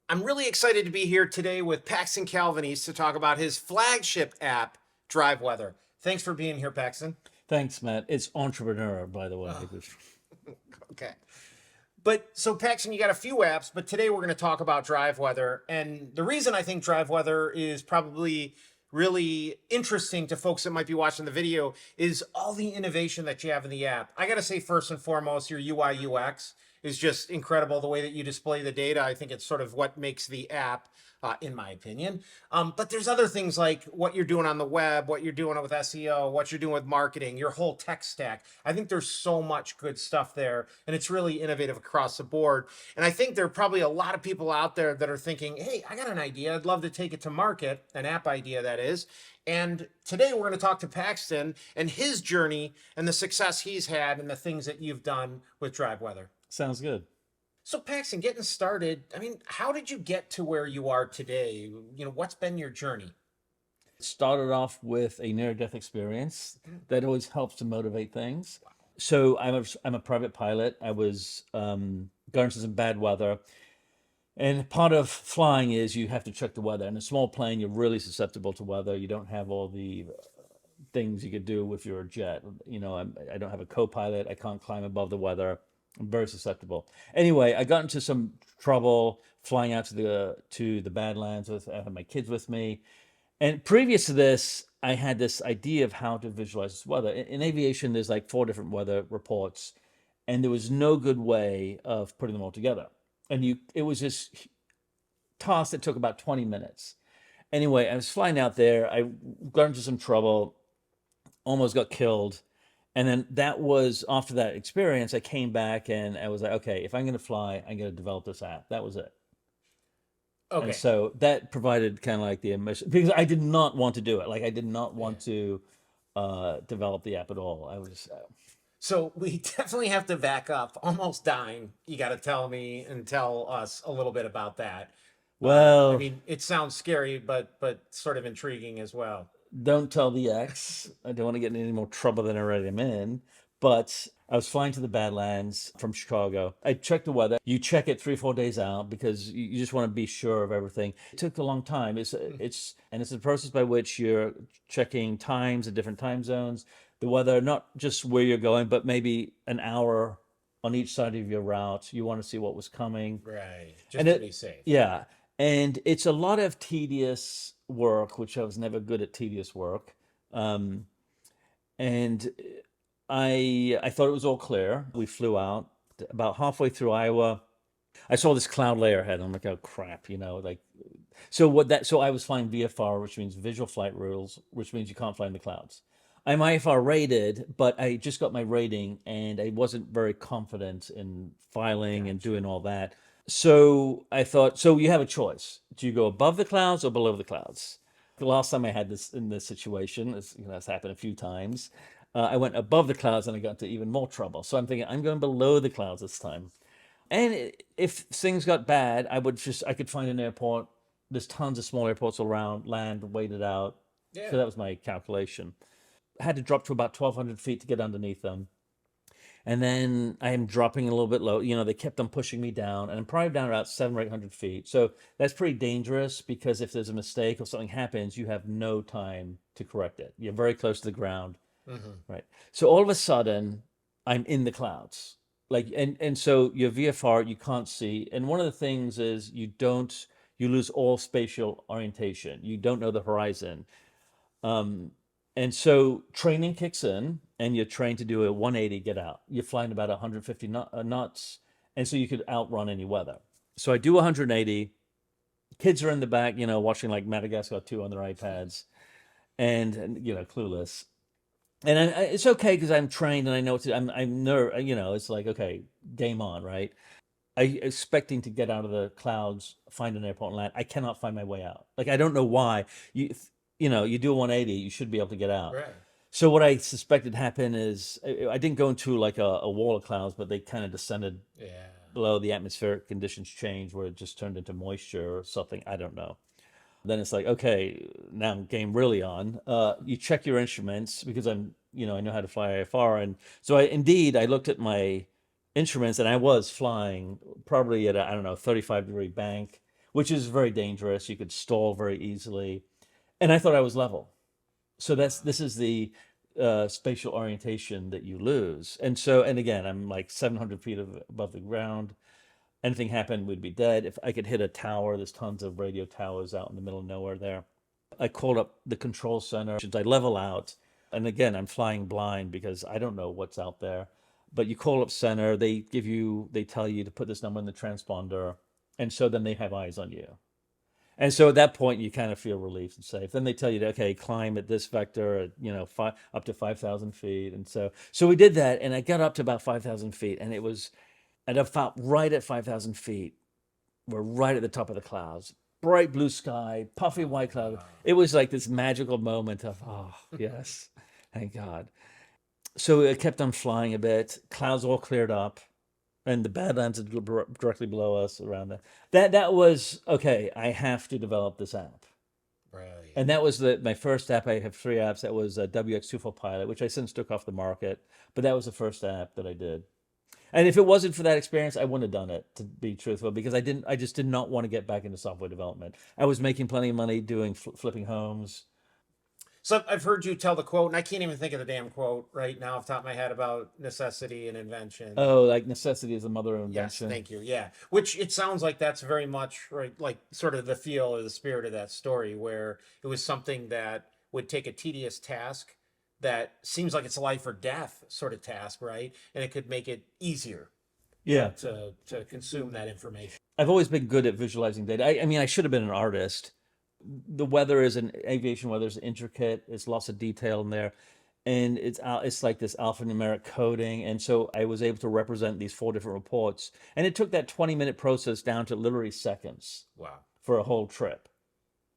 I'm really excited to be here today with Paxton Calvanese to talk about his flagship app, Drive Weather. Thanks for being here, Paxton. Thanks, Matt. It's entrepreneur, by the way. Oh, okay. But so, Paxton, you got a few apps, but today we're going to talk about Drive Weather. And the reason I think Drive Weather is probably really interesting to folks that might be watching the video is all the innovation that you have in the app. I got to say, first and foremost, your UI UX is just incredible. The way that you display the data, I think it's sort of what makes the app, in my opinion. But there's other things like what you're doing on the web, what you're doing with SEO, what you're doing with marketing, your whole tech stack. I think there's so much good stuff there, and it's really innovative across the board. And I think there are probably a lot of people out there that are thinking, hey, I got an idea. I'd love to take it to market, an app idea that is. And today we're going to talk to Paxton and his journey and the success he's had and the things that you've done with Drive Weather. Sounds good. So Paxton, getting started, I mean, how did you get to where you are today? What's been your journey? Started off with a near-death experience that always helps to motivate things. So I'm a private pilot. I was going through some bad weather. And part of flying is you have to check the weather. In a small plane, you're really susceptible to weather. You don't have all the things you could do with your jet. I don't have a co-pilot. I can't climb above the weather. I'm very susceptible. Anyway, I got into some trouble flying out to the Badlands with I had my kids with me. And previous to this, I had this idea of how to visualize this weather. In aviation, there's like four different weather reports, and there was no good way of putting them all together. It was this task that took about 20 minutes. Anyway, I was flying out there. I got into some trouble, almost got killed. And then that was after that experience, I came back and I was like, okay, if I'm going to fly, I'm going to develop this app. That was it. And Okay. so that provided kind of like the mission because I did not want to do it. Like I did not Yeah. want to develop the app at all. I was So we definitely have to back up. Almost dying. You got to tell me and tell us a little bit about that. I well, mean, it sounds scary, but sort of intriguing as well. don't tell the ex. I don't want to get in any more trouble than I already am in. But I was flying to the Badlands from Chicago. I checked the weather. You check it 3 or 4 days out because you just want to be sure of everything. It took a long time. It's a process by which you're checking times at different time zones, the weather, not just where you're going, but maybe an hour on each side of your route. You want to see what was coming. Right. And Just to be it, safe. yeah, and it's a lot of tedious work, which I was never good at tedious work. Um, and I thought it was all clear. We flew out about halfway through Iowa. I saw this cloud layer ahead. I'm like, oh crap, like so I was flying VFR, which means visual flight rules, which means you can't fly in the clouds. I'm IFR rated, but I just got my rating and I wasn't very confident in filing and Gotcha. doing all that. So I thought, so you have a choice. Do you go above the clouds or below the clouds? The last time I had this in this situation, it's happened a few times. I went above the clouds and I got into even more trouble. So I'm thinking I'm going below the clouds this time. And if things got bad, I could find an airport. There's tons of small airports around, land, wait it out. Yeah. So that was my calculation. I had to drop to about 1,200 feet to get underneath them. And then I am dropping a little bit low. They kept on pushing me down, and I'm probably down about 700 or 800 feet. So that's pretty dangerous because if there's a mistake or something happens, you have no time to correct it. You're very close to the ground, Hmm. right? So all of a sudden, I'm in the clouds. Like and so your VFR you can't see. And one of the things is you lose all spatial orientation. You don't know the horizon. Um, and so training kicks in, and you're trained to do a 180 get out. You're flying about 150 knots, and so you could outrun any weather. So I do 180. Kids are in the back, watching like Madagascar 2 on their iPads, and clueless. And it's okay because I'm trained and I know I'm nerve. It's like okay, game on, right? I expecting to get out of the clouds, find an airport and land. I cannot find my way out. Like I don't know why. You do a 180, you should be able to get out. Right. So what I suspected happened is I didn't go into like a wall of clouds, but they kind of descended Yeah. below. The atmospheric conditions changed where it just turned into moisture or something. I don't know. Then it's like, okay, now game really on. You check your instruments because I know how to fly IFR. And so I looked at my instruments and I was flying probably at a, I don't know, 35-degree bank, which is very dangerous. You could stall very easily. And I thought I was level. So this is the spatial orientation that you lose. And so, and again, I'm like 700 feet above the ground. Anything happened, we'd be dead. If I could hit a tower, there's tons of radio towers out in the middle of nowhere there. I called up the control center. I level out. And again, I'm flying blind because I don't know what's out there. But you call up center, they tell you to put this number in the transponder. And so then they have eyes on you. And so at that point, you kind of feel relieved and safe. Then they tell you, to, okay, climb at this vector, at, up to 5,000 feet. And so we did that, and I got up to about 5,000 feet, and it was, and I felt right at 5,000 feet, we're right at the top of the clouds, bright blue sky, puffy white cloud. It was like this magical moment of, oh, yes, thank God. So it kept on flying a bit. Clouds all cleared up, and the Badlands directly below us around that. That was okay. I have to develop this app, Brilliant. and that was my first app. I have 3 apps. That was WX24 Pilot, which I since took off the market, but that was the first app that I did. And if it wasn't for that experience, I wouldn't have done it, to be truthful, because I just did not want to get back into software development. I was making plenty of money doing flipping homes. So I've heard you tell the quote, and I can't even think of the damn quote right now off the top of my head, about necessity and invention. Oh, like necessity is the mother of Yes, invention. thank you. Yeah. Which it sounds like that's very much right, like sort of the feel or the spirit of that story, where it was something that would take a tedious task that seems like it's a life or death sort of task, right? And it could make it easier Yeah. to consume that information. I've always been good at visualizing data. I mean, I should have been an artist. The weather is aviation weather is intricate. There's lots of detail in there, and it's like this alphanumeric coding. And so I was able to represent these 4 different reports, and it took that 20-minute process down to literally seconds Wow. for a whole trip.